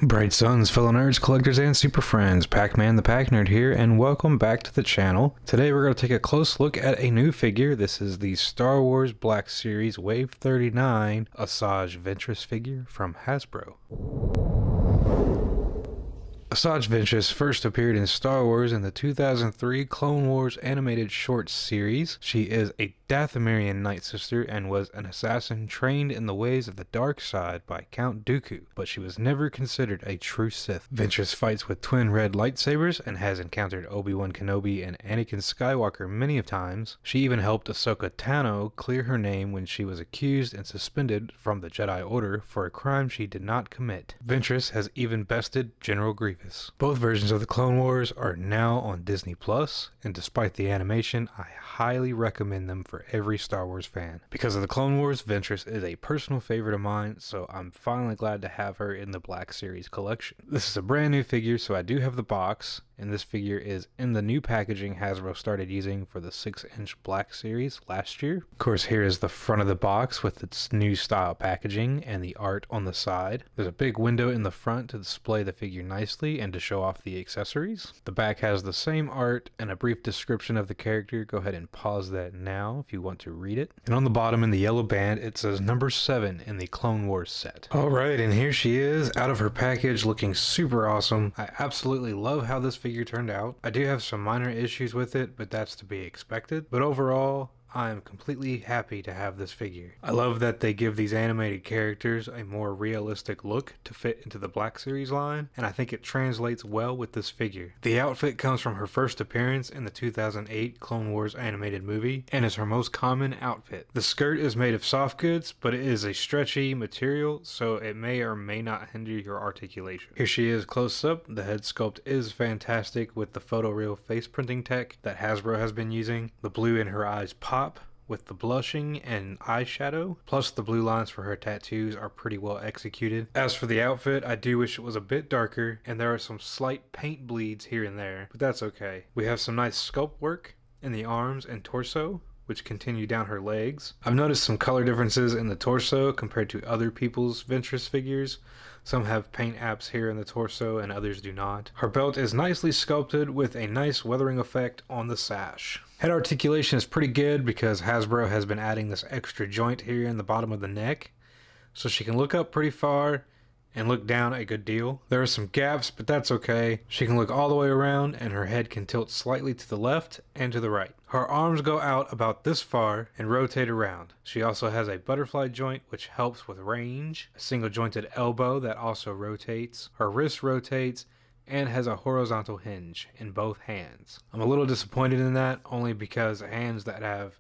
Bright suns, fellow nerds, collectors, and super friends, Pakman the PakNerd here, and welcome back to the channel. Today we're going to take a close look at a new figure. This is the Star Wars Black Series Wave 39 Asajj Ventress figure from Hasbro. Asajj Ventress first appeared in Star Wars in the 2003 Clone Wars animated short series. She is a Dathomirian Night Sister and was an assassin trained in the ways of the dark side by Count Dooku, but she was never considered a true Sith. Ventress fights with twin red lightsabers and has encountered Obi-Wan Kenobi and Anakin Skywalker many times. She even helped Ahsoka Tano clear her name when she was accused and suspended from the Jedi Order for a crime she did not commit. Ventress has even bested General Grievous. Both versions of the Clone Wars are now on Disney Plus, and despite the animation, I highly recommend them for every Star Wars fan. Because of the Clone Wars, Ventress is a personal favorite of mine, so I'm finally glad to have her in the Black Series collection. This is a brand new figure, so I do have the box, and this figure is in the new packaging Hasbro started using for the 6-inch Black Series last year. Of course, here is the front of the box with its new style packaging and the art on the side. There's a big window in the front to display the figure nicely and to show off the accessories. The back has the same art and a brief description of the character. Go ahead and pause that now if you want to read it. And on the bottom in the yellow band, it says number 7 in the Clone Wars set. Alright, and here she is out of her package looking super awesome. I absolutely love how this figure turned out. I do have some minor issues with it, but that's to be expected. But overall, I am completely happy to have this figure. I love that they give these animated characters a more realistic look to fit into the Black Series line, and I think it translates well with this figure. The outfit comes from her first appearance in the 2008 Clone Wars animated movie, and is her most common outfit. The skirt is made of soft goods, but it is a stretchy material, so it may or may not hinder your articulation. Here she is close up. The head sculpt is fantastic with the photoreal face printing tech that Hasbro has been using. The blue in her eyes pop with the blushing and eyeshadow, plus the blue lines for her tattoos are pretty well executed. As for the outfit, I do wish it was a bit darker, and there are some slight paint bleeds here and there, but that's okay. We have some nice sculpt work in the arms and torso, which continue down her legs. I've noticed some color differences in the torso compared to other people's Ventress figures. Some have paint apps here in the torso and others do not. Her belt is nicely sculpted with a nice weathering effect on the sash. Head articulation is pretty good because Hasbro has been adding this extra joint here in the bottom of the neck, so she can look up pretty far and look down a good deal. There are some gaps, but that's okay. She can look all the way around and her head can tilt slightly to the left and to the right. Her arms go out about this far and rotate around. She also has a butterfly joint which helps with range, a single jointed elbow that also rotates. Her wrist rotates and has a horizontal hinge in both hands. I'm a little disappointed in that, only because hands that have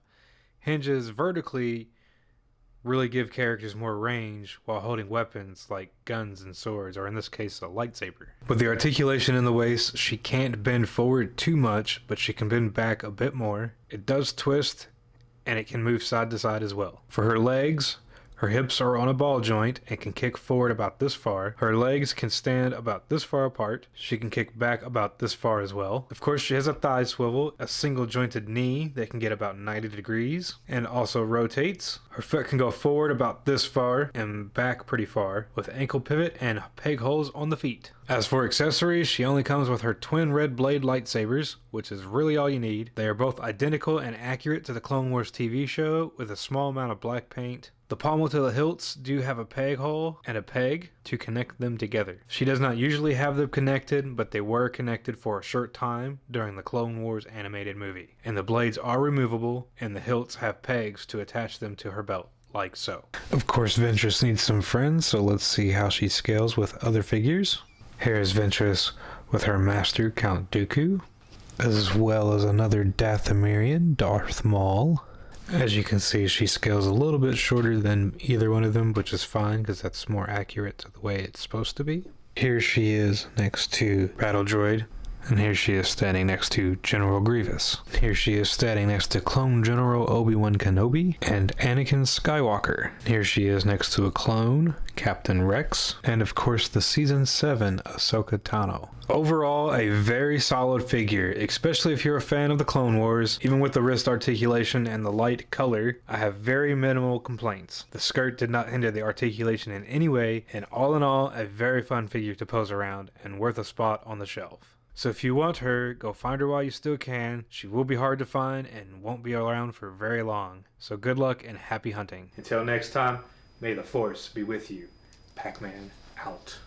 hinges vertically really give characters more range while holding weapons like guns and swords, or in this case a lightsaber. With the articulation in the waist, she can't bend forward too much, but she can bend back a bit more. It does twist and it can move side to side as well. For her legs, her hips are on a ball joint and can kick forward about this far. Her legs can stand about this far apart. She can kick back about this far as well. Of course, she has a thigh swivel, a single jointed knee that can get about 90 degrees and also rotates. Her foot can go forward about this far and back pretty far with ankle pivot and peg holes on the feet. As for accessories, she only comes with her twin red blade lightsabers, which is really all you need. They are both identical and accurate to the Clone Wars TV show with a small amount of black paint. The pommel to the hilts do have a peg hole and a peg to connect them together. She does not usually have them connected, but they were connected for a short time during the Clone Wars animated movie. And the blades are removable, and the hilts have pegs to attach them to her belt, like so. Of course, Ventress needs some friends, so let's see how she scales with other figures. Here is Ventress with her master, Count Dooku, as well as another Dathomirian, Darth Maul. As you can see, she scales a little bit shorter than either one of them, which is fine because that's more accurate to the way it's supposed to be. Here she is next to Battle Droid And here she is standing next to General Grievous. Here she is standing next to clone General Obi-Wan Kenobi and Anakin Skywalker. Here she is next to a clone, Captain Rex, and of course the Season 7 Ahsoka Tano. Overall, a very solid figure, especially if you're a fan of the Clone Wars. Even with the wrist articulation and the light color, I have very minimal complaints. The skirt did not hinder the articulation in any way, and all in all, a very fun figure to pose around and worth a spot on the shelf. So if you want her, go find her while you still can. She will be hard to find and won't be around for very long. So good luck and happy hunting. Until next time, may the Force be with you. Pakman out.